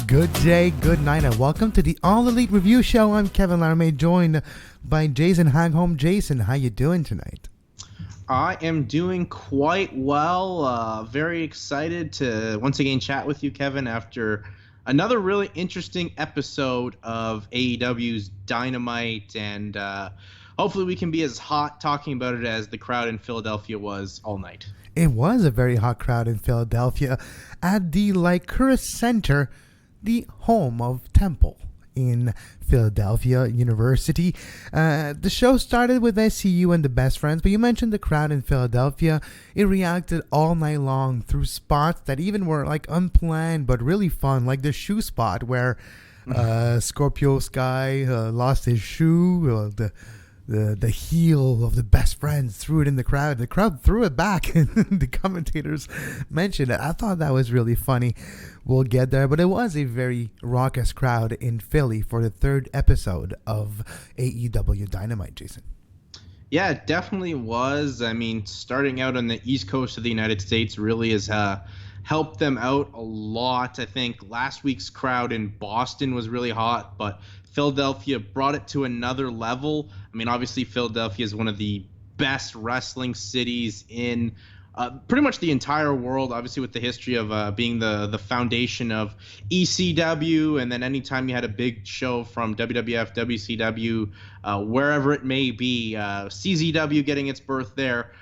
Good day, good night, and welcome to the All Elite Review Show. I'm Kevin Laramee, joined by Jason Hagholm. Jason, how you doing tonight? I am doing quite well. Very excited to once again chat with you, Kevin, after another really interesting episode of AEW's Dynamite, and hopefully we can be as hot talking about it as the crowd in Philadelphia was all night. It was a very hot crowd in Philadelphia at the Lycura Center, the home of Temple in Philadelphia University. The show started with SCU and the Best Friends, but you mentioned the crowd in Philadelphia. It reacted all night long through spots that even were like unplanned but really fun, like the shoe spot where Scorpio Sky lost his shoe. The heel of the Best Friends threw it in the crowd. The crowd threw it back, and the commentators mentioned it. I thought that was really funny. We'll get there, but it was a very raucous crowd in Philly for the third episode of AEW Dynamite, Jason. Yeah, it definitely was. I mean, starting out on the East Coast of the United States really has helped them out a lot. I think last week's crowd in Boston was really hot, but Philadelphia brought it to another level. I mean, obviously, Philadelphia is one of the best wrestling cities in pretty much the entire world, obviously with the history of being the foundation of ECW, and then anytime you had a big show from WWF, WCW, wherever it may be, CZW getting its birth there,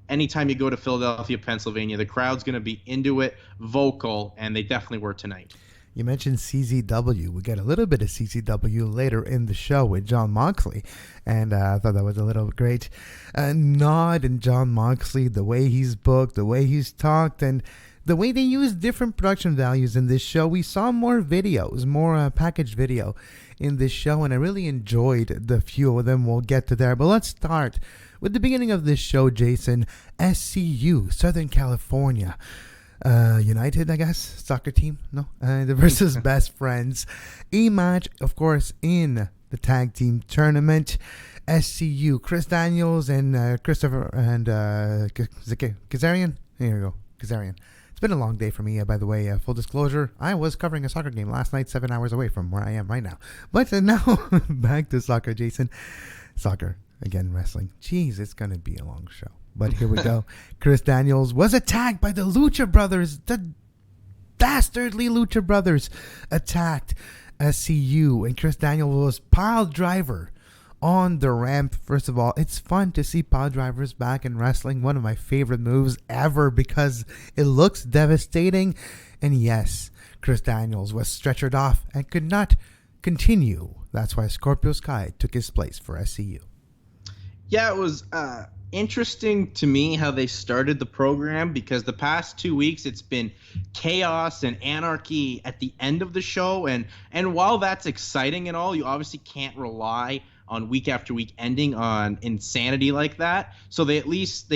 anytime you go to Philadelphia, Pennsylvania, the crowd's going to be into it, vocal, and they definitely were tonight. You mentioned CZW. We get a little bit of CZW later in the show with Jon Moxley, and I thought that was a little great nod in Jon Moxley, the way he's booked, the way he's talked, and the way they use different production values in this show. We saw more videos, more packaged video in this show, and I really enjoyed the few of them. We'll get to there, but let's start with the beginning of this show, Jason. SCU, Southern California United, I guess, soccer team, no, the versus Best Friends, a match, of course, in the tag team tournament. SCU, Chris Daniels and Christopher and Kazarian. Here you go, Kazarian. It's been a long day for me, by the way. Full disclosure, I was covering a soccer game last night, 7 hours away from where I am right now. But now, back to soccer, Jason. Soccer, again, wrestling. Jeez, it's going to be a long show. But here we go. Chris Daniels was attacked by the Lucha Brothers. The dastardly Lucha Brothers attacked SCU. And Chris Daniels was pile driver on the ramp. First of all, it's fun to see pile drivers back in wrestling. One of my favorite moves ever because it looks devastating. And yes, Chris Daniels was stretchered off and could not continue. That's why Scorpio Sky took his place for SCU. Yeah, it was interesting to me how they started the program, because the past 2 weeks it's been chaos and anarchy at the end of the show, and while that's exciting and all, you obviously can't rely on week after week ending on insanity like that. So they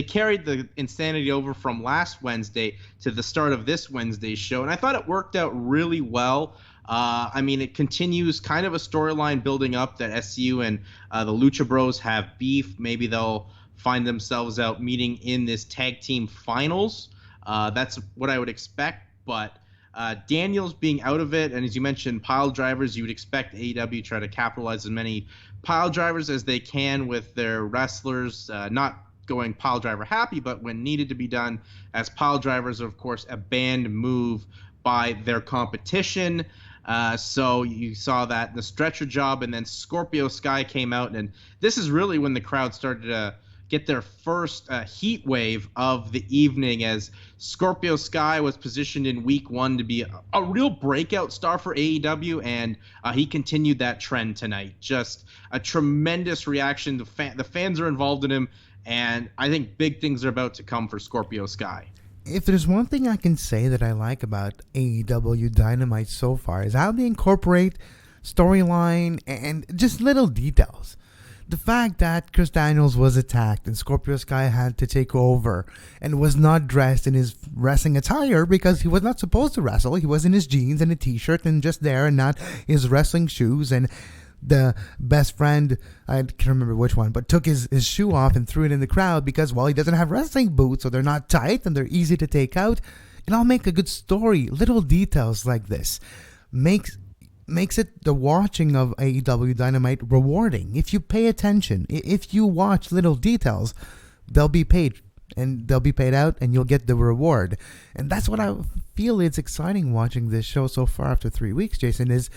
carried the insanity over from last Wednesday to the start of this Wednesday's show, and I thought it worked out really well. I mean, it continues kind of a storyline building up that SCU and the Lucha Bros have beef. Maybe they'll find themselves out meeting in this tag team finals. That's what I would expect. But Daniels being out of it, and as you mentioned, pile drivers, you would expect AEW to try to capitalize as many pile drivers as they can with their wrestlers, not going pile driver happy, but when needed to be done, as pile drivers are, of course, a banned move by their competition. So you saw that in the stretcher job, and then Scorpio Sky came out, and this is really when the crowd started to get their first heat wave of the evening, as Scorpio Sky was positioned in week one to be a real breakout star for AEW, and he continued that trend tonight. Just a tremendous reaction. The fans are involved in him, and I think big things are about to come for Scorpio Sky. If there's one thing I can say that I like about AEW Dynamite so far is how they incorporate storyline and just little details. the fact that Chris Daniels was attacked and Scorpio Sky had to take over and was not dressed in his wrestling attire because he was not supposed to wrestle. He was in his jeans and a t-shirt and just there and not his wrestling shoes. And the best friend, I can't remember which one, but took his shoe off and threw it in the crowd because, well, he doesn't have wrestling boots, so they're not tight and they're easy to take out. And I'll make a good story. Little details like this makes it the watching of AEW Dynamite rewarding. If you pay attention, if you watch little details, they'll be paid. And they'll be paid out and you'll get the reward. And that's what I feel is exciting watching this show so far after 3 weeks, Jason, is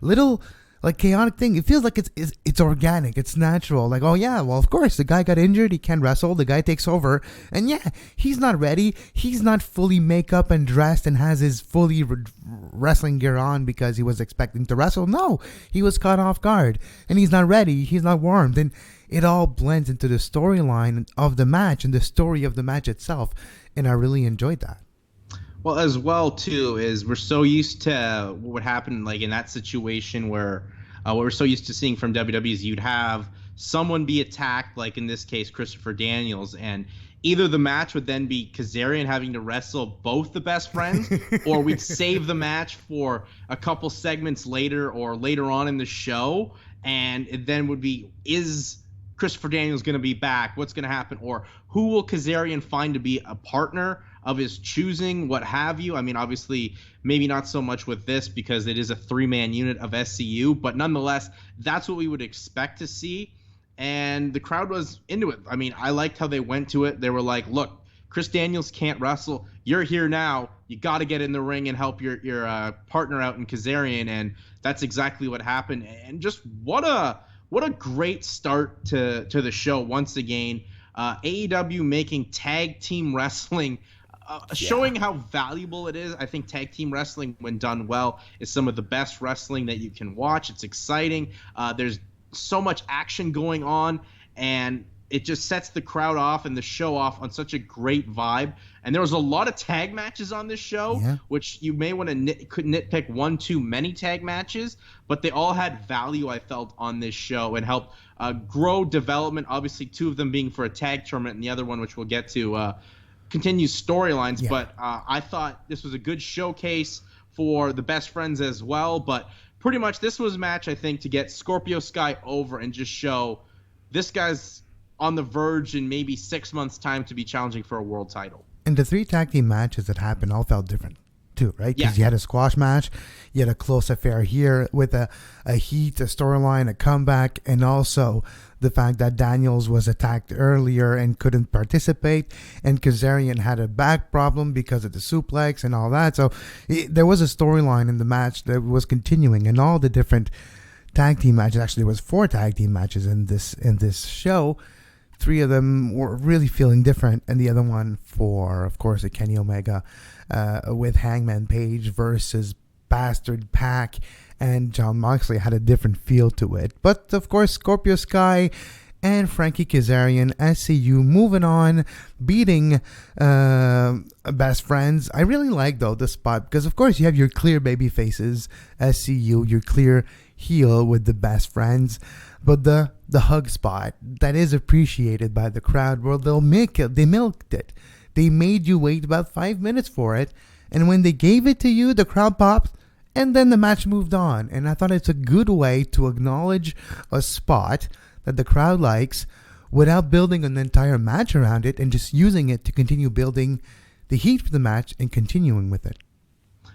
little like chaotic thing. It feels like it's organic, it's natural. Like, oh yeah, well of course the guy got injured, he can't wrestle, the guy takes over, and yeah, he's not ready, he's not fully makeup and dressed and has his fully wrestling gear on because he was expecting to wrestle. No, he was caught off guard and he's not ready, he's not warmed, and it all blends into the storyline of the match and the story of the match itself, and I really enjoyed that. Well, as well, too, is we're so used to what happened like in that situation where what we're so used to seeing from WWE is you'd have someone be attacked, like in this case, Christopher Daniels, and either the match would then be Kazarian having to wrestle both the best friends, or we'd save the match for a couple segments later or later on in the show, and it then would be, is Christopher Daniels going to be back? What's going to happen? Or who will Kazarian find to be a partner of his choosing, what have you? I mean, obviously, maybe not so much with this because it is a three-man unit of SCU, but nonetheless, that's what we would expect to see. And the crowd was into it. I mean, I liked how they went to it. They were like, look, Chris Daniels can't wrestle. You're here now. You got to get in the ring and help your partner out in Kazarian. And that's exactly what happened. And just what a great start to the show once again. AEW making tag team wrestling, showing how valuable it is. I think tag team wrestling, when done well, is some of the best wrestling that you can watch. It's exciting. There's so much action going on, and it just sets the crowd off and the show off on such a great vibe. And there was a lot of tag matches on this show, which you may want to nitpick one too many tag matches, but they all had value, I felt, on this show and helped grow development. Obviously, two of them being for a tag tournament and the other one, which we'll get to, continues storylines. Yeah. But I thought this was a good showcase for the best friends as well. But pretty much this was a match, I think, to get Scorpio Sky over and just show this guy's on the verge in maybe 6 months' time to be challenging for a world title. And the three tag team matches that happened all felt different too, right? Because you had a squash match, you had a close affair here with a heat, a storyline, a comeback, and also the fact that Daniels was attacked earlier and couldn't participate, and Kazarian had a back problem because of the suplex and all that. So there was a storyline in the match that was continuing, and all the different tag team matches. Actually, there was 4 tag team matches in this show. 3 of them were really feeling different, and the other one for, of course, a Kenny Omega with Hangman Page versus Bastard Pac and Jon Moxley had a different feel to it. But, of course, Scorpio Sky and Frankie Kazarian, SCU, moving on, beating Best Friends. I really like, though, the spot, because, of course, you have your clear baby faces, SCU, your clear heel with the Best Friends, but the hug spot that is appreciated by the crowd, well, they milked it. They made you wait about 5 minutes for it, and when they gave it to you, the crowd popped, and then the match moved on. And I thought it's a good way to acknowledge a spot that the crowd likes without building an entire match around it, and just using it to continue building the heat for the match and continuing with it.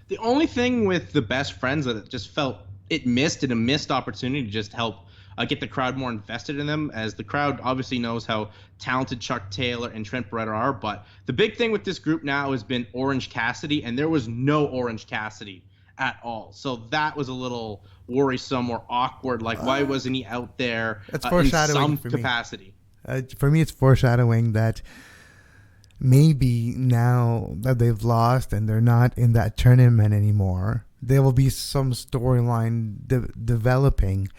The only thing with the Best Friends that it just felt it missed a missed opportunity to just help get the crowd more invested in them, as the crowd obviously knows how talented Chuck Taylor and Trent Beretta are. But the big thing with this group now has been Orange Cassidy, and there was no Orange Cassidy at all. So that was a little worrisome or awkward. Like, why wasn't he out there in some capacity? For me, it's foreshadowing that maybe now that they've lost and they're not in that tournament anymore, there will be some storyline developing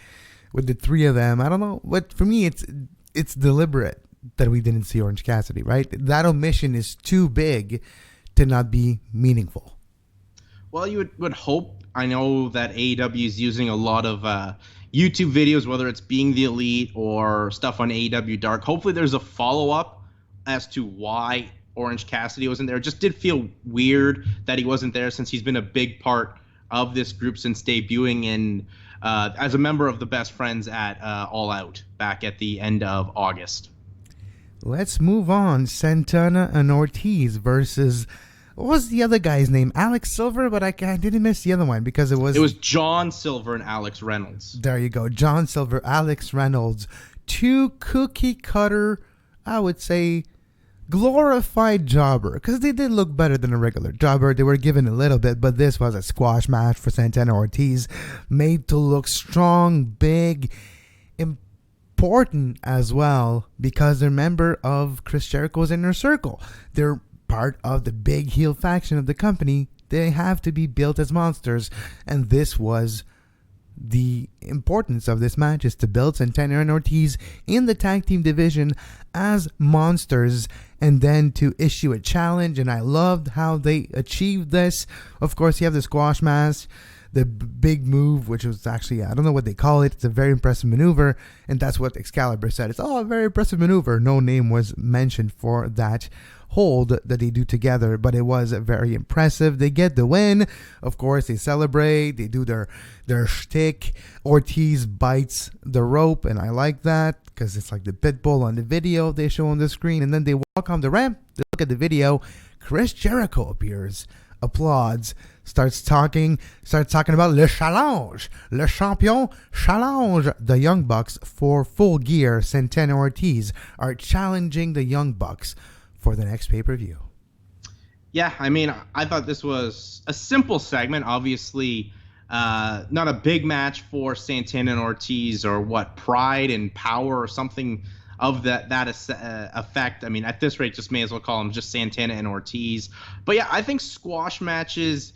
with the 3 of them. I don't know, but for me, it's deliberate that we didn't see Orange Cassidy, right? That omission is too big to not be meaningful. Well, you would hope. I know that AEW is using a lot of, YouTube videos, whether it's Being the Elite or stuff on AEW Dark. Hopefully there's a follow-up as to why Orange Cassidy wasn't there. It just did feel weird that he wasn't there, since he's been a big part of this group since debuting and as a member of the Best Friends at All Out back at the end of August. Let's move on. Santana and Ortiz versus, what was the other guy's name? Alex Silver, but I didn't miss the other one because it was John Silver and Alex Reynolds. There you go. John Silver, Alex Reynolds. Two cookie cutter, I would say, glorified jobber, because they did look better than a regular jobber. They were given a little bit, but this was a squash match for Santana Ortiz, made to look strong, big, important as well, because they're member of Chris Jericho's inner circle. They're part of the big heel faction of the company. They have to be built as monsters, and this was the importance of this match, is to build Santana and Ortiz in the tag team division as monsters, and then to issue a challenge. And I loved how they achieved this. Of course, you have the squash match, the big move, which was actually, I don't know what they call it. It's a very impressive maneuver, and that's what Excalibur said. It's a very impressive maneuver. No name was mentioned for that hold that they do together, but it was very impressive. They get the win. Of course, they celebrate. They do their shtick. Ortiz bites the rope, and I like that because it's like the pit bull on the video they show on the screen. And then they walk on the ramp. They look at the video. Chris Jericho appears, applauds, starts talking about Le Challenge, Le Champion Challenge. The Young Bucks for Full Gear. Santana Ortiz are challenging the Young Bucks for the next pay-per-view. Yeah, I mean, I thought this was a simple segment. Obviously, not a big match for Santana and Ortiz, or pride and power or something of that effect. I mean, at this rate, just may as well call them just Santana and Ortiz. But yeah, I think squash matches,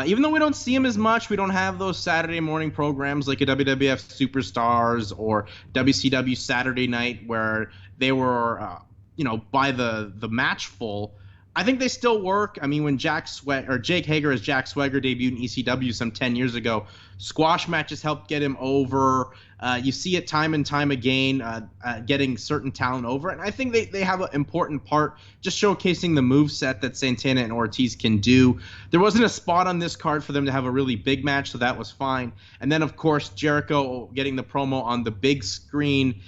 even though we don't see them as much, we don't have those Saturday morning programs like a WWF Superstars or WCW Saturday Night where they were by the match full. I think they still work. I mean, when Jake Hager as Jack Swagger debuted in ECW some 10 years ago, squash matches helped get him over. You see it time and time again, getting certain talent over. And I think they have an important part, just showcasing the moveset that Santana and Ortiz can do. There wasn't a spot on this card for them to have a really big match, so that was fine. And then, of course, Jericho getting the promo on the big screen,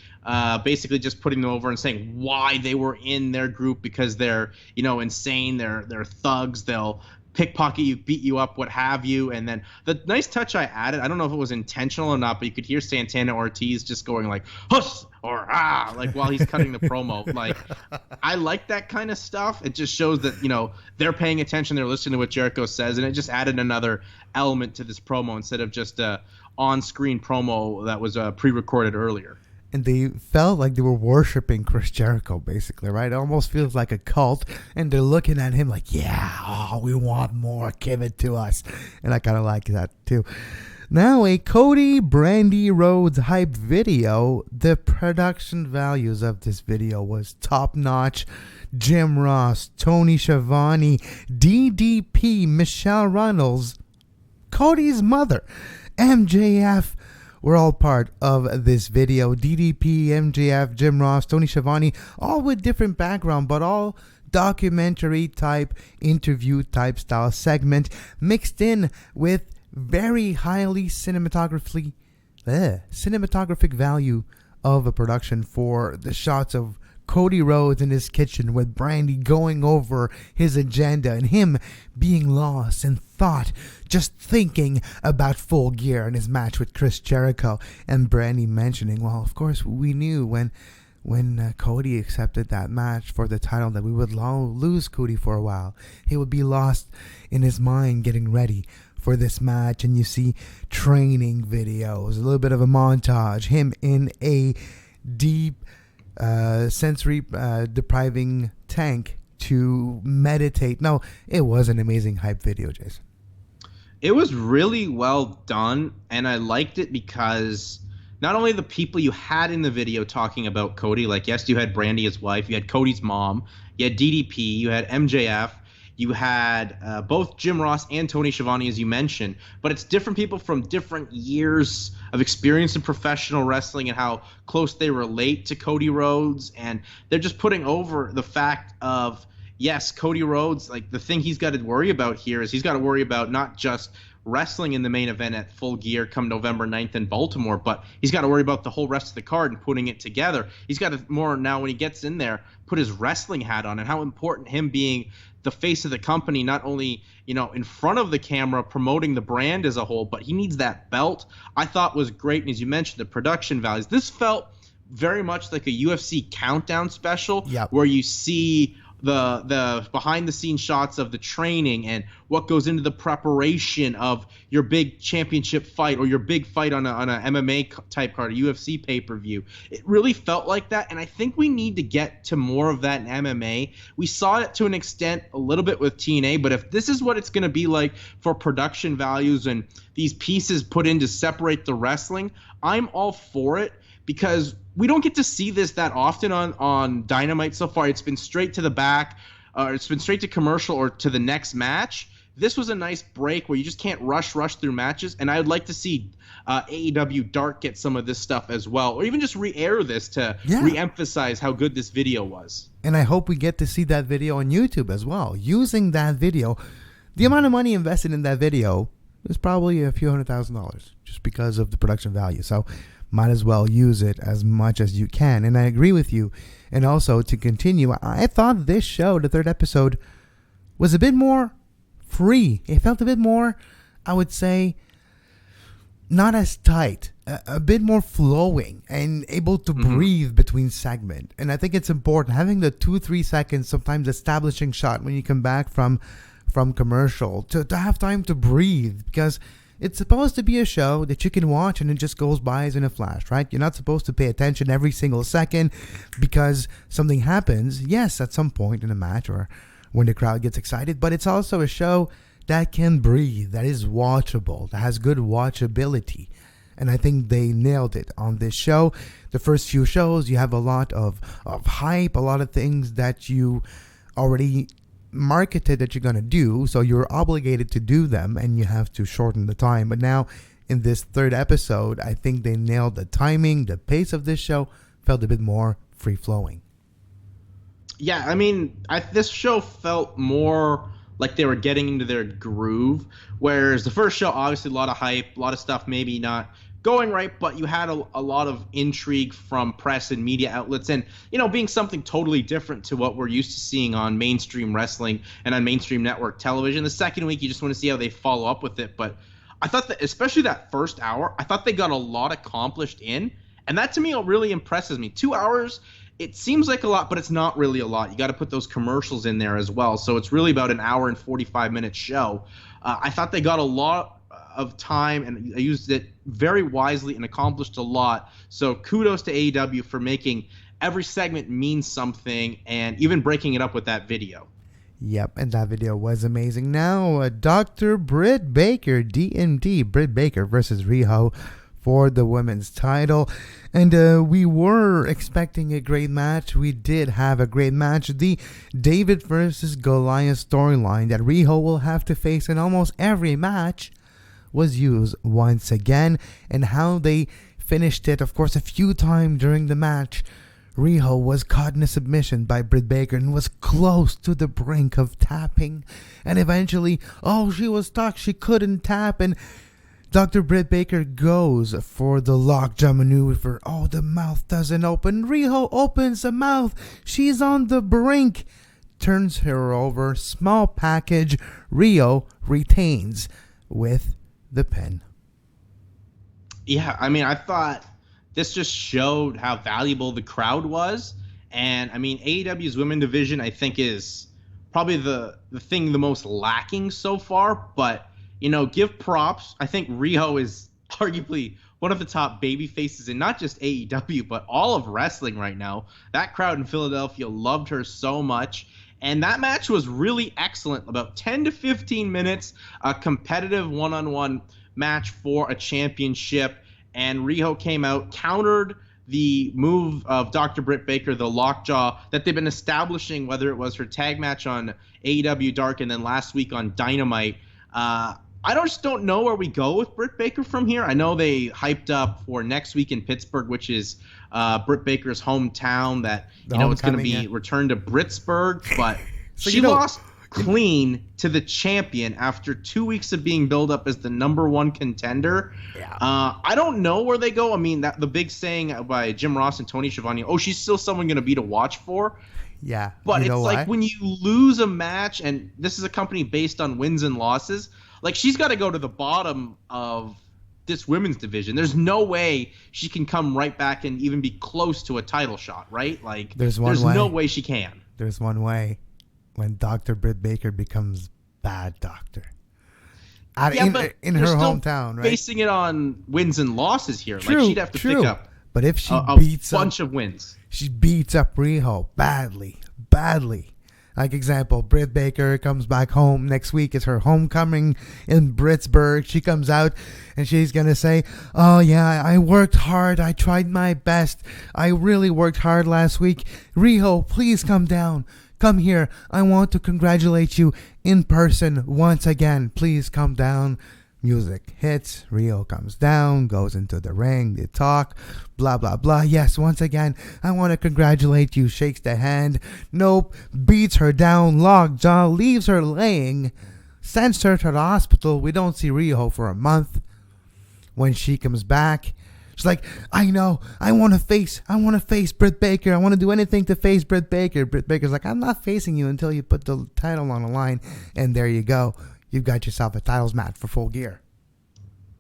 basically just putting them over and saying why they were in their group, because they're, insane. They're thugs. They'll pickpocket you, beat you up, what have you. And then the nice touch I added, I don't know if it was intentional or not, but you could hear Santana Ortiz just going like, huss, or ah, like while he's cutting the promo. Like, I like that kind of stuff. It just shows that, they're paying attention, they're listening to what Jericho says, and it just added another element to this promo instead of just a on-screen promo that was pre-recorded earlier. And they felt like they were worshiping Chris Jericho, basically, right? It almost feels like a cult, and they're looking at him like, yeah, we want more, give it to us. And I kind of like that, too. Now, a Cody Brandy Rhodes hype video. The production values of this video was top-notch. Jim Ross, Tony Schiavone, DDP, Michelle Reynolds, Cody's mother, MJF, were all part of this video. DDP, MJF, Jim Ross, Tony Schiavone, all with different background, but all documentary type, interview type style segment, mixed in with very highly cinematographic value of a production for the shots of Cody Rhodes in his kitchen with Brandy going over his agenda and him being lost in thought, just thinking about Full Gear and his match with Chris Jericho, and Brandy mentioning, well, of course, we knew when Cody accepted that match for the title that we would lose Cody for a while. He would be lost in his mind getting ready for this match. And you see training videos, a little bit of a montage, him in a deep sensory depriving tank to meditate. No, it was an amazing hype video, Jason. It was really well done, and I liked it because not only the people you had in the video talking about Cody, like, yes, you had Brandy, his wife, you had Cody's mom, you had DDP, you had MJF, You had both Jim Ross and Tony Schiavone, as you mentioned, but it's different people from different years of experience in professional wrestling and how close they relate to Cody Rhodes. And they're just putting over the fact of, yes, Cody Rhodes, like the thing he's got to worry about here is he's got to worry about not just wrestling in the main event at Full Gear come November 9th in Baltimore, but he's got to worry about the whole rest of the card and putting it together. He's got to more now when he gets in there, put his wrestling hat on, and how important him being the face of the company, not only, in front of the camera promoting the brand as a whole, but he needs that belt. I thought was great. And as you mentioned, the production values, this felt very much like a UFC countdown special. Yep. Where you see the behind the scenes shots of the training and what goes into the preparation of your big championship fight or your big fight on a MMA type card, a UFC pay-per-view. It really felt like that, and I think we need to get to more of that in MMA. We saw it to an extent a little bit with TNA, but if this is what it's going to be like for production values and these pieces put in to separate the wrestling, I'm all for it. Because we don't get to see this that often on Dynamite so far. It's been straight to the back, or it's been straight to commercial or to the next match. This was a nice break where you just can't rush through matches, and I would like to see AEW Dark get some of this stuff as well, or even just re-air this to re-emphasize how good this video was. And I hope we get to see that video on YouTube as well. Using that video, the amount of money invested in that video is probably a few $100,000 just because of the production value. So might as well use it as much as you can. And I agree with you. And also, to continue, I thought this show, the third episode, was a bit more free. It felt a bit more, I would say, not as tight, a bit more flowing and able to breathe between segment. And I think it's important having the 2-3 seconds, sometimes establishing shot when you come back from commercial to have time to breathe, because it's supposed to be a show that you can watch and it just goes by as in a flash, right? You're not supposed to pay attention every single second because something happens, yes, at some point in a match or when the crowd gets excited, but it's also a show that can breathe, that is watchable, that has good watchability. And I think they nailed it on this show. The first few shows, you have a lot of hype, a lot of things that you already marketed that you're going to do, so you're obligated to do them and you have to shorten the time. But now in this third episode, I think they nailed the timing. The pace of this show felt a bit more free-flowing. Yeah, I mean, this show felt more like they were getting into their groove, whereas the first show, obviously a lot of hype, a lot of stuff maybe not going right, but you had a lot of intrigue from press and media outlets and, being something totally different to what we're used to seeing on mainstream wrestling and on mainstream network television. The second week, you just want to see how they follow up with it. But I thought that, especially that first hour, I thought they got a lot accomplished in. And that to me really impresses me. 2 hours, it seems like a lot, but it's not really a lot. You got to put those commercials in there as well. So it's really about an hour and 45-minute show. I thought they got a lot of time and I used it very wisely and accomplished a lot. So kudos to AEW for making every segment mean something and even breaking it up with that video. Yep, and that video was amazing. Now, Dr. Britt Baker, DMD Britt Baker versus Riho for the women's title. And we were expecting a great match. We did have a great match. The David versus Goliath storyline that Riho will have to face in almost every match was used once again, and how they finished it, of course, a few times during the match. Riho was caught in a submission by Britt Baker and was close to the brink of tapping, and eventually, she was stuck, she couldn't tap, and Dr. Britt Baker goes for the lockjaw maneuver. The mouth doesn't open. Riho opens the mouth, she's on the brink, turns her over, small package. Riho retains with the pin. Yeah, I mean, I thought this just showed how valuable the crowd was. And I mean, AEW's women division, I think, is probably the thing the most lacking so far. But, give props. I think Riho is arguably one of the top baby faces in not just AEW, but all of wrestling right now. That crowd in Philadelphia loved her so much. And that match was really excellent. About 10 to 15 minutes, a competitive one-on-one match for a championship. And Riho came out, countered the move of Dr. Britt Baker, the lockjaw that they've been establishing, whether it was her tag match on AEW Dark and then last week on Dynamite. I just don't know where we go with Britt Baker from here. I know they hyped up for next week in Pittsburgh, which is Britt Baker's hometown, that it's going to be returned to Britsburg, but so she lost clean to the champion after 2 weeks of being billed up as the number one contender. Yeah. I don't know where they go. I mean, the big saying by Jim Ross and Tony Schiavone, she's still someone going to be to watch for. Yeah. But it's like when you lose a match, and this is a company based on wins and losses, like she's got to go to the bottom of this women's division. There's no way she can come right back and even be close to a title shot, right? Like there's no way she can. There's one way. When Dr. Britt Baker becomes bad doctor. In her hometown, right? Basing it on wins and losses here. Like she'd have to pick up but if she beats a bunch of wins. She beats up Riho badly. Like example, Britt Baker comes back home. Next week is her homecoming in Britsburg. She comes out and she's going to say, oh yeah, I worked hard. I tried my best. I really worked hard last week. Riho, please come down. Come here. I want to congratulate you in person once again. Please come down. Music hits. Riho comes down, goes into the ring. They talk. Blah, blah, blah. Yes, once again, I want to congratulate you. Shakes the hand. Nope. Beats her down. Lockjaw. Leaves her laying. Sends her to the hospital. We don't see Riho for a month. When she comes back, she's like, I know. I want to face Britt Baker. I want to do anything to face Britt Baker. Britt Baker's like, I'm not facing you until you put the title on the line. And there you go. You've got yourself a titles match for Full Gear.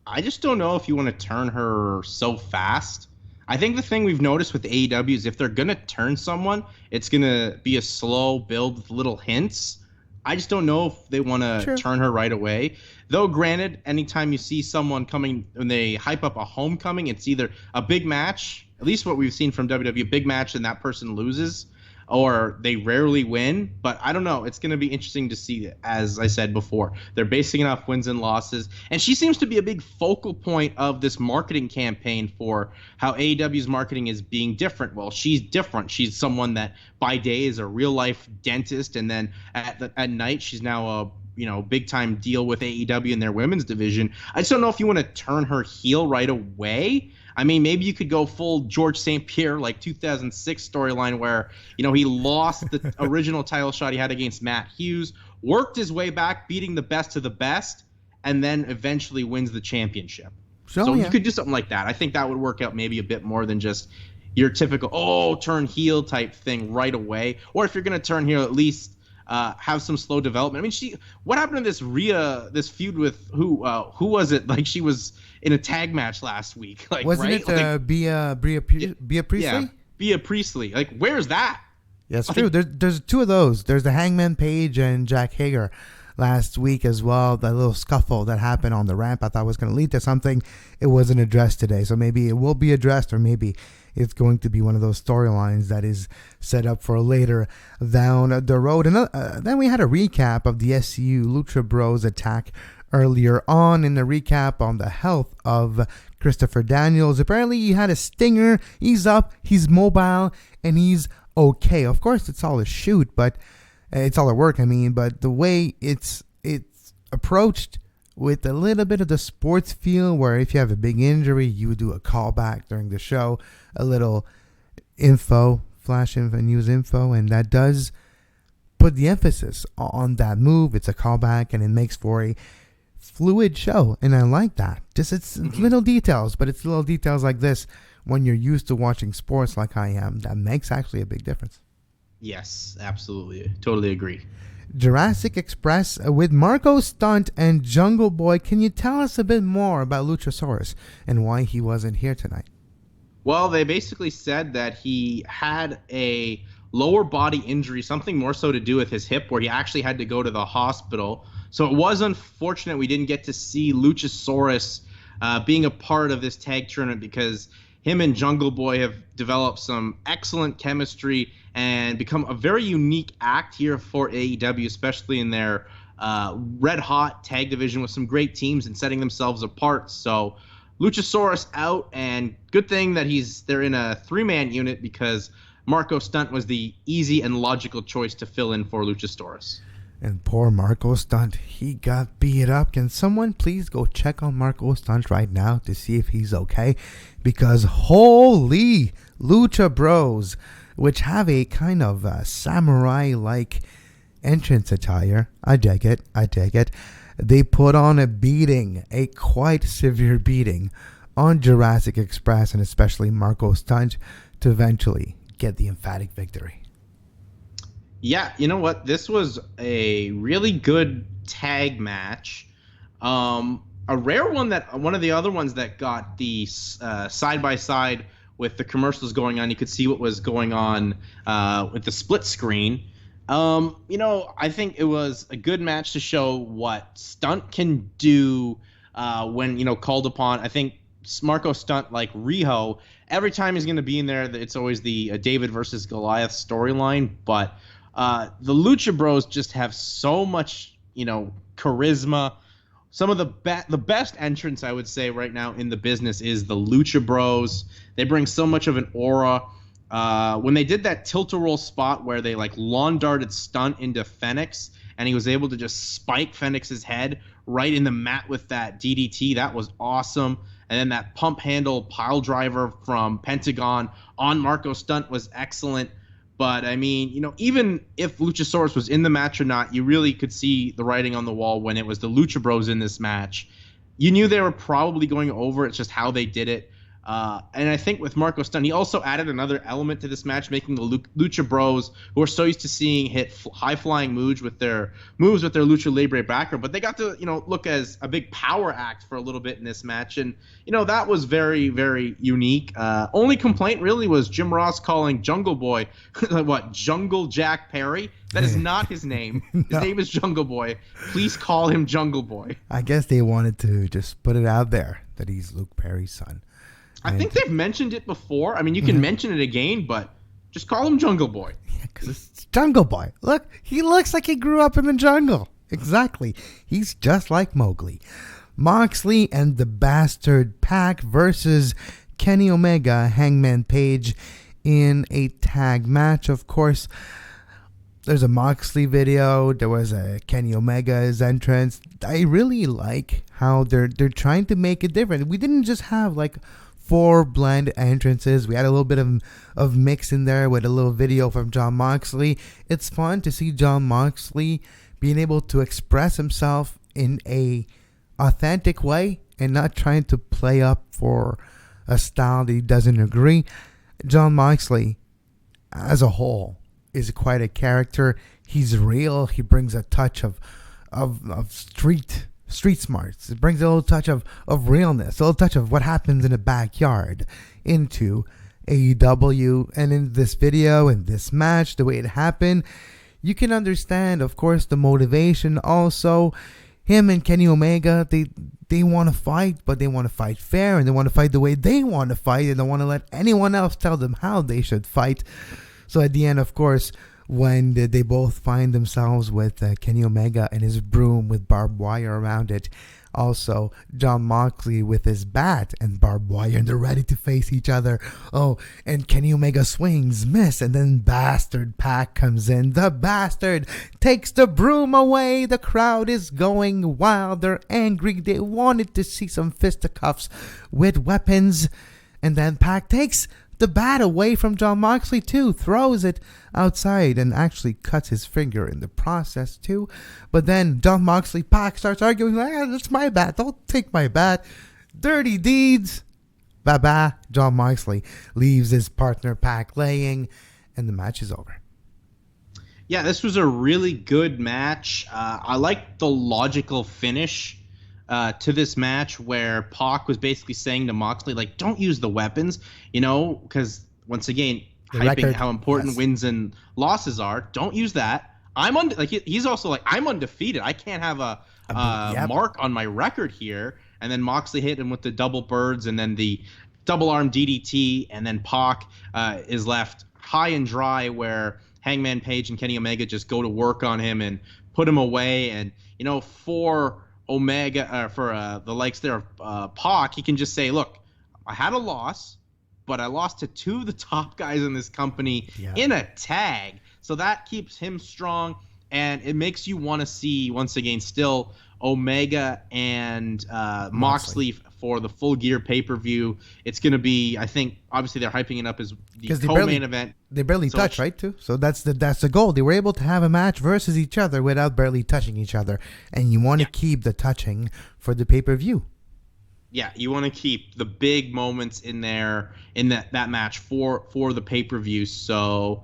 I just don't know if you want to turn her so fast. I think the thing we've noticed with AEW is if they're going to turn someone, it's going to be a slow build with little hints. I just don't know if they want to turn her right away. Though, granted, anytime you see someone coming, when they hype up a homecoming, it's either a big match, at least what we've seen from WWE, a big match and that person loses, or they rarely win. But I don't know. It's going to be interesting to see, as I said before. They're basing it off wins and losses. And she seems to be a big focal point of this marketing campaign for how AEW's marketing is being different. Well, she's different. She's someone that by day is a real-life dentist, and then at night she's now a big time deal with AEW in their women's division. I just don't know if you want to turn her heel right away. I mean, maybe you could go full George St. Pierre, like 2006 storyline where, he lost the original title shot he had against Matt Hughes, worked his way back, beating the best of the best, and then eventually wins the championship. So you could do something like that. I think that would work out maybe a bit more than just your typical, turn heel type thing right away. Or if you're going to turn heel, at least have some slow development. I mean, what happened to this feud with who was it? Like she was in a tag match last week. Like, wasn't it Bea Priestley? Yeah, Bea Priestley. Like, where's that? Yeah, it's true. There's two of those. There's the Hangman Page and Jack Hager last week as well. That little scuffle that happened on the ramp I thought was going to lead to something. It wasn't addressed today. So maybe it will be addressed, or maybe it's going to be one of those storylines that is set up for later down the road. And then we had a recap of the SCU Lucha Bros attack earlier on in the recap on the health of Christopher Daniels. Apparently he had a stinger. He's up, he's mobile, and he's okay. Of course, it's all a shoot, but it's all a work, but the way it's approached with a little bit of the sports feel, where if you have a big injury, you do a callback during the show, a little info, flash info, news info, and that does put the emphasis on that move. It's a callback, and it makes for a fluid show, and I like that. Just it's little details, but it's little details like this when you're used to watching sports like I am that makes actually a big difference. Yes, absolutely. Totally agree. Jurassic Express with Marco Stunt and Jungle Boy. Can you tell us a bit more about Luchasaurus and why he wasn't here tonight? Well, they basically said that he had a lower body injury, something more so to do with his hip, where he actually had to go to the hospital. So it was unfortunate we didn't get to see Luchasaurus being a part of this tag tournament, because him and Jungle Boy have developed some excellent chemistry and become a very unique act here for AEW, especially in their red-hot tag division with some great teams and setting themselves apart. So Luchasaurus out, and good thing that they're in a 3-man unit because Marco Stunt was the easy and logical choice to fill in for Luchasaurus. And poor Marco Stunt, he got beat up. Can someone please go check on Marco Stunt right now to see if he's okay? Because holy Lucha Bros, which have a kind of samurai-like entrance attire. I dig it. They put on a beating, a quite severe beating on Jurassic Express and especially Marco Stunt to eventually get the emphatic victory. Yeah, you know what? This was a really good tag match. A rare one one of the other ones that got the side-by-side with the commercials going on. You could see what was going on with the split screen. I think it was a good match to show what Stunt can do when, called upon. I think Marco Stunt, like Riho, every time he's going to be in there, it's always the David versus Goliath storyline. But the Lucha Bros just have so much, charisma. Some of the best entrance, I would say, right now in the business is the Lucha Bros. They bring so much of an aura. When they did that tilt-a-roll spot where they lawn darted Stunt into Fenix, and he was able to just spike Fenix's head right in the mat with that DDT, that was awesome. And then that pump handle pile driver from Pentagon on Marco Stunt was excellent. But, I mean, even if Luchasaurus was in the match or not, you really could see the writing on the wall when it was the Lucha Bros in this match. You knew they were probably going over. It's just how they did it. And I think with Marco Stunt, he also added another element to this match, making the Lucha Bros, who are so used to seeing hit high-flying moves with their Lucha Libre background, but they got to, look as a big power act for a little bit in this match. And, that was very, very unique. Only complaint really was Jim Ross calling Jungle Boy, Jungle Jack Perry? That is not his name. His name is Jungle Boy. Please call him Jungle Boy. I guess they wanted to just put it out there that he's Luke Perry's son. I think they've mentioned it before. I mean, you can mention it again, but just call him Jungle Boy. Yeah, because it's Jungle Boy. Look, he looks like he grew up in the jungle. Exactly. He's just like Mowgli. Moxley and the Bastard Pack versus Kenny Omega, Hangman Page in a tag match. Of course, there's a Moxley video. There was a Kenny Omega's entrance. I really like how they're trying to make it different. We didn't just have 4 blend entrances. We had a little bit of mix in there with a little video from Jon Moxley. It's fun to see Jon Moxley being able to express himself in a authentic way and not trying to play up for a style that he doesn't agree. Jon Moxley, as a whole, is quite a character. He's real. He brings a touch of street smarts. It brings a little touch of realness, a little touch of what happens in a backyard into AEW. And in this video, in this match, the way it happened, you can understand, of course, the motivation. Also, him and Kenny Omega, they want to fight, but they want to fight fair, and they want to fight the way they want to fight, and don't want to let anyone else tell them how they should fight. So at the end, of course, when they both find themselves with Kenny Omega and his broom with barbed wire around it. Also, Jon Moxley with his bat and barbed wire, and they're ready to face each other. Oh, and Kenny Omega swings, miss, and then Bastard Pack comes in. The Bastard takes the broom away. The crowd is going wild. They're angry. They wanted to see some fisticuffs with weapons. And then Pack takes the bat away from Jon Moxley too, throws it outside and actually cuts his finger in the process too. But then Jon Moxley Pac starts arguing like, that's my bat, don't take my bat. Dirty deeds. Bye-bye. Jon Moxley leaves his partner Pac laying, and the match is over. Yeah, this was a really good match. I like the logical finish to this match where Pac was basically saying to Moxley, don't use the weapons, because once again, hyping how important wins and losses are. Don't use that. He's also I'm undefeated. I can't have a mark on my record here. And then Moxley hit him with the double birds and then the double arm DDT, and then Pac is left high and dry where Hangman Page and Kenny Omega just go to work on him and put him away. And for Omega, for the likes there of Pac, he can just say, look, I had a loss, but I lost to two of the top guys in this company in a tag. So that keeps him strong, and it makes you want to see, once again, still Omega and Moxley for the Full Gear pay-per-view. It's going to be, I think, obviously they're hyping it up as the co-main event. They barely touch, right, too? So that's the goal. They were able to have a match versus each other without barely touching each other. And you want to keep the touching for the pay-per-view. Yeah, you want to keep the big moments in there in that match for the pay-per-view. So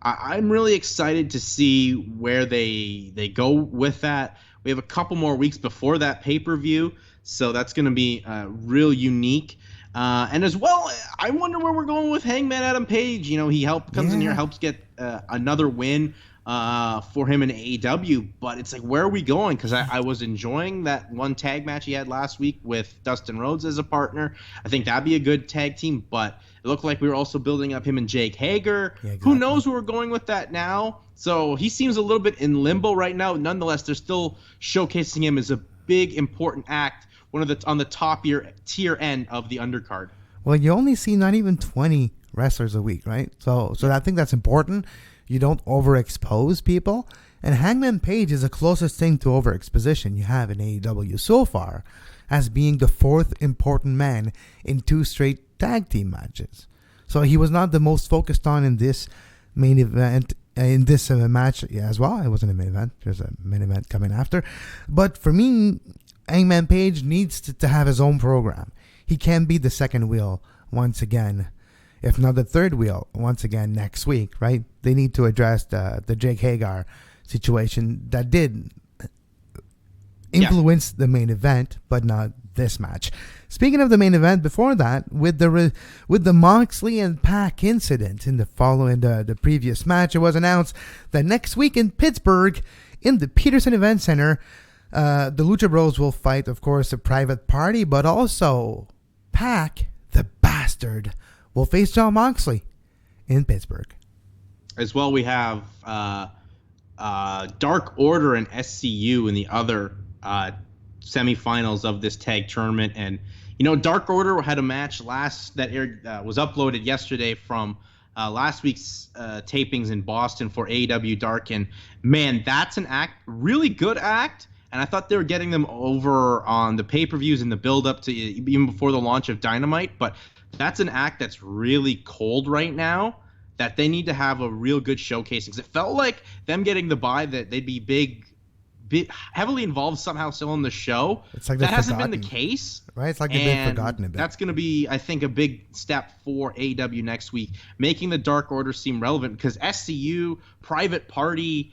I'm really excited to see where they go with that. We have a couple more weeks before that pay-per-view, so that's going to be real unique. And as well, I wonder where we're going with Hangman Adam Page. You know, he comes in here, helps get another win for him in AEW, but it's like, where are we going? Because I was enjoying that one tag match he had last week with Dustin Rhodes as a partner. I think that'd be a good tag team, but it looked like we were also building up him and Jake Hager. Yeah, exactly. Who knows where we're going with that now? So he seems a little bit in limbo right now. Nonetheless, they're still showcasing him as a big, important act, on the top tier end of the undercard. Well, you only see not even 20 wrestlers a week, right? So I think that's important. You don't overexpose people. And Hangman Page is the closest thing to overexposition you have in AEW so far, as being the fourth important man in 2 straight tag team matches. So he was not the most focused on in this main event, in this match as well. It wasn't a main event. There's a main event coming after. But for me, Hangman Page needs to have his own program. He can be the second wheel once again, if not the third wheel once again next week, right? They need to address the Jake Hager situation that did influence the main event, but not this match. Speaking of the main event, before that, with the Moxley and Pac incident in the previous match, it was announced that next week in Pittsburgh, in the Peterson Event Center, the Lucha Bros will fight, of course, a Private Party, but also Pac, the bastard, will face Jon Moxley in Pittsburgh. As well, we have Dark Order and SCU in the other semifinals of this tag tournament. And, you know, Dark Order had a match that was uploaded yesterday from last week's tapings in Boston for AEW Dark. And, man, that's an really good act. And I thought they were getting them over on the pay-per-views and the build-up to even before the launch of Dynamite. But that's an act that's really cold right now that they need to have a real good showcase. Because it felt like them getting the bye that they'd be big, heavily involved somehow still in the show. It's like that hasn't been the case. Right? It's like they've been forgotten a bit. That's going to be, I think, a big step for AEW next week, making the Dark Order seem relevant because SCU, Private Party,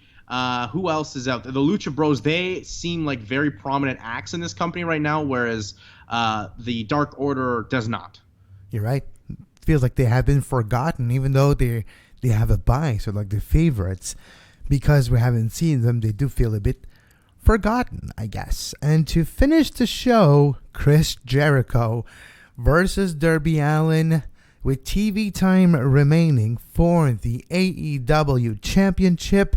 who else is out there? The Lucha Bros, they seem like very prominent acts in this company right now, whereas the Dark Order does not. You're right. It feels like they have been forgotten, even though they have a bye, so like the favorites. Because we haven't seen them, they do feel a bit forgotten, I guess. And to finish the show, Chris Jericho versus Darby Allin, with TV time remaining for the AEW Championship.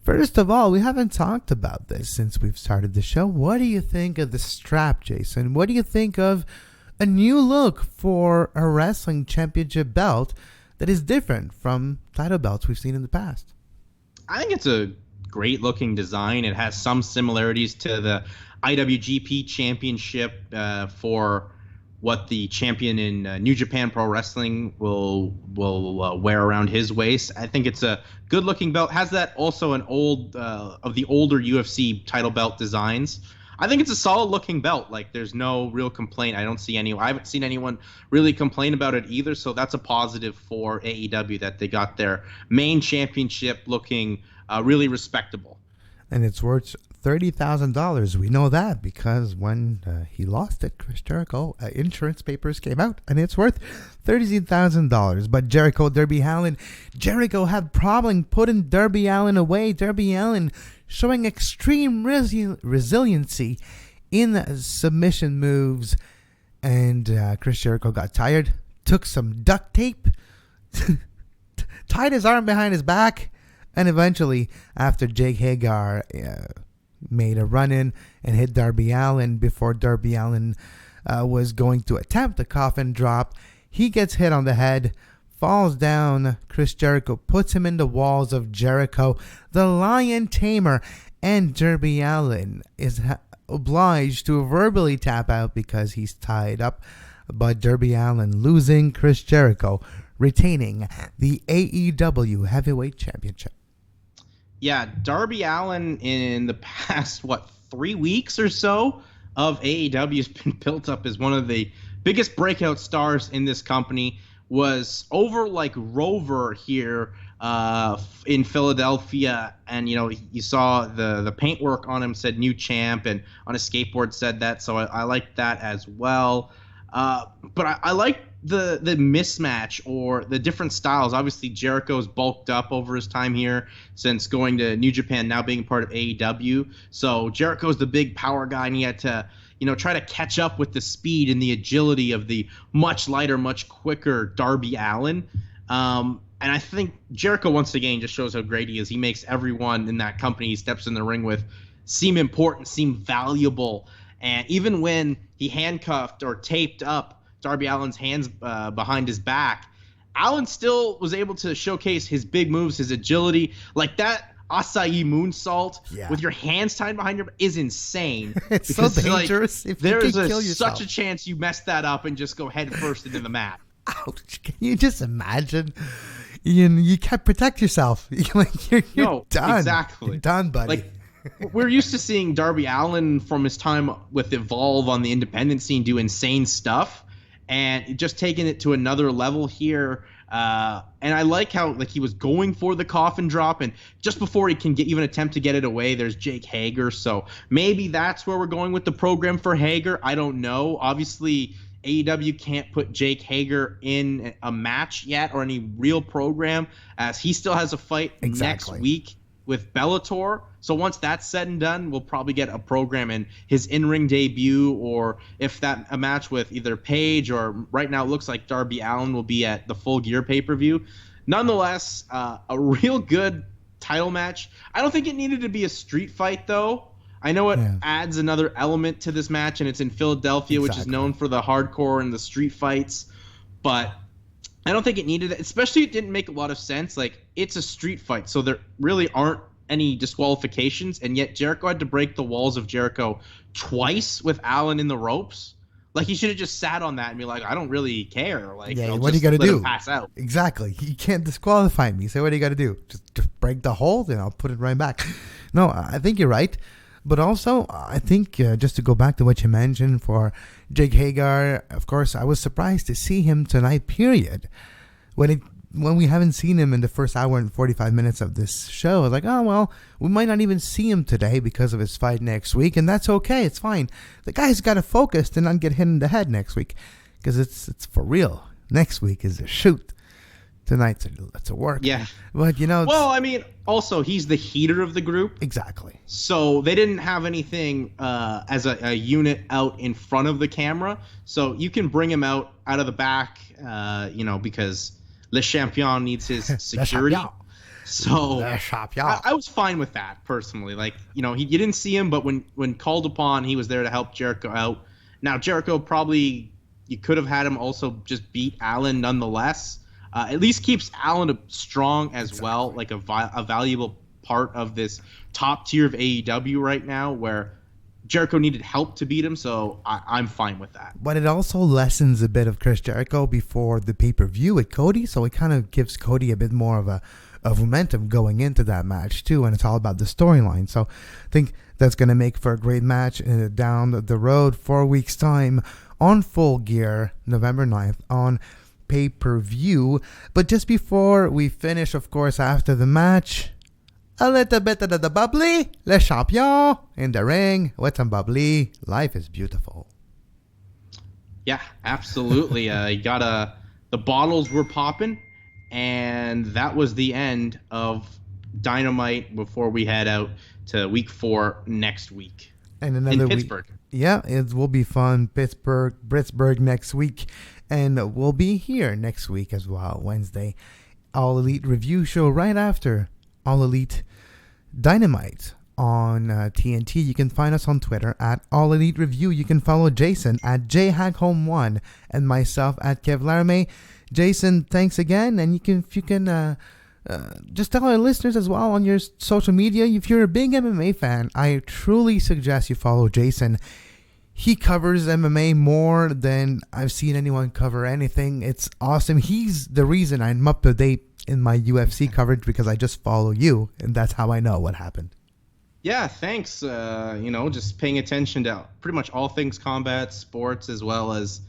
First of all, we haven't talked about this since we've started the show. What do you think of the strap, Jason? What do you think of a new look for a wrestling championship belt that is different from title belts we've seen in the past? I think it's a great looking design. It has some similarities to the IWGP Championship for what the champion in New Japan Pro Wrestling will wear around his waist. I think it's a good looking belt. Has that also an of the older UFC title belt designs. I think it's a solid looking belt. Like, there's no real complaint. I haven't seen anyone really complain about it either. So that's a positive for AEW that they got their main championship looking really respectable. And it's worth $30,000. We know that because when he lost it, Chris Jericho, insurance papers came out, and it's worth $30,000. But Darby Allin, Jericho had problem putting Darby Allin away. Darby Allin showing extreme resiliency in submission moves, and Chris Jericho got tired, took some duct tape, tied his arm behind his back, and eventually, after Jake Hager made a run-in and hit Darby Allin before Darby Allin was going to attempt the coffin drop. He gets hit on the head, falls down. Chris Jericho puts him in the walls of Jericho, the Lion Tamer, and Darby Allin is obliged to verbally tap out because he's tied up. But Darby Allin losing, Chris Jericho retaining the AEW Heavyweight Championship. Yeah, Darby Allin in the past, 3 weeks or so of AEW has been built up as one of the biggest breakout stars in this company. Was over like Rover here in Philadelphia, and you saw the paintwork on him said new champ, and on his skateboard said that, so I liked that as well. But I like the mismatch or the different styles. Obviously, Jericho's bulked up over his time here since going to New Japan, now being part of AEW. So Jericho's the big power guy, and he had to try to catch up with the speed and the agility of the much lighter, much quicker Darby Allin. And I think Jericho, once again, just shows how great he is. He makes everyone in that company he steps in the ring with seem important, seem valuable. And even when he handcuffed or taped up Darby Allin's hands behind his back, Allin still was able to showcase his big moves, his agility. Like that acai moonsault with your hands tied behind your back is insane. It's because, so dangerous. If there's such a chance you mess that up and just go head first into the mat. Ouch. Can you just imagine? You can't protect yourself. You're done. Exactly. You're done, buddy. Like, we're used to seeing Darby Allin from his time with Evolve on the independent scene do insane stuff, and just taking it to another level here. And I like how he was going for the coffin drop, and just before he can even attempt to get it away, there's Jake Hager. So maybe that's where we're going with the program for Hager. I don't know. Obviously, AEW can't put Jake Hager in a match yet or any real program, as he still has a fight next week with Bellator. So once that's said and done, we'll probably get a program in his in-ring debut, or if that a match with either Paige, or right now it looks like Darby Allin will be at the Full Gear pay-per-view. Nonetheless, a real good title match. I don't think it needed to be a street fight, though. I know it adds another element to this match, and it's in Philadelphia, which is known for the hardcore and the street fights, but I don't think it needed it, especially it didn't make a lot of sense. Like, it's a street fight, so there really aren't any disqualifications, and yet Jericho had to break the walls of Jericho twice with Allin in the ropes. Like, he should have just sat on that and be like, I don't really care. Like, what do you got to do? Pass out. Exactly. You can't disqualify me. So what do you got to do? Just break the hold, and I'll put it right back. No, I think you're right. But also, I think, just to go back to what you mentioned for Jake Hager, of course, I was surprised to see him tonight, period. When we haven't seen him in the first hour and 45 minutes of this show, I was like, oh, well, we might not even see him today because of his fight next week, and that's okay. It's fine. The guy's got to focus to not get hit in the head next week, because it's for real. Next week is a shoot. Tonight's a work. Yeah. But, well, I mean, also, he's the heater of the group. Exactly. So they didn't have anything as a unit out in front of the camera. So you can bring him out of the back, because Le Champion needs his security. So I was fine with that, personally. Like, you didn't see him, but when called upon, he was there to help Jericho out. Now, Jericho probably, you could have had him also just beat Allin nonetheless. At least keeps Allin strong as well, like a valuable part of this top tier of AEW right now, where Jericho needed help to beat him, so I'm fine with that. But it also lessens a bit of Chris Jericho before the pay-per-view with Cody, so it kind of gives Cody a bit more of momentum going into that match too, and it's all about the storyline. So I think that's going to make for a great match down the road, 4 weeks' time on Full Gear, November 9th on pay-per-view. But just before we finish, of course, after the match, a little bit of the bubbly, Le Champion in the ring with some bubbly. Life is beautiful. Yeah, absolutely. You got the bottles were popping, and that was the end of Dynamite before we head out to week 4 next week. And another in Pittsburgh. Yeah, it will be fun. Pittsburgh next week. And we'll be here next week as well, Wednesday. All Elite review show right after All Elite Dynamite on TNT. You can find us on Twitter at All Elite Review. You can follow Jason at JHagholm1 and myself at Kev Laramee. Jason, thanks again, and if you can just tell our listeners as well on your social media, if you're a big MMA fan, I truly suggest you follow Jason. He covers MMA more than I've seen anyone cover anything. It's awesome. He's the reason I'm up to date in my UFC coverage, because I just follow you, and that's how I know what happened. Yeah, thanks. Just paying attention to pretty much all things combat sports, as well as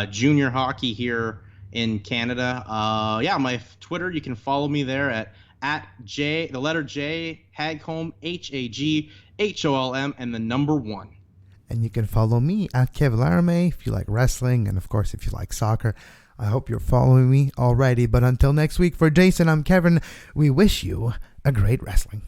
junior hockey here in Canada. My Twitter, you can follow me there at J, the letter J, Hagholm, Hagholm, and the number 1. And you can follow me at Kev Laramee if you like wrestling, and of course if you like soccer. I hope you're following me already. But until next week, for Jason, I'm Kevin. We wish you a great wrestling.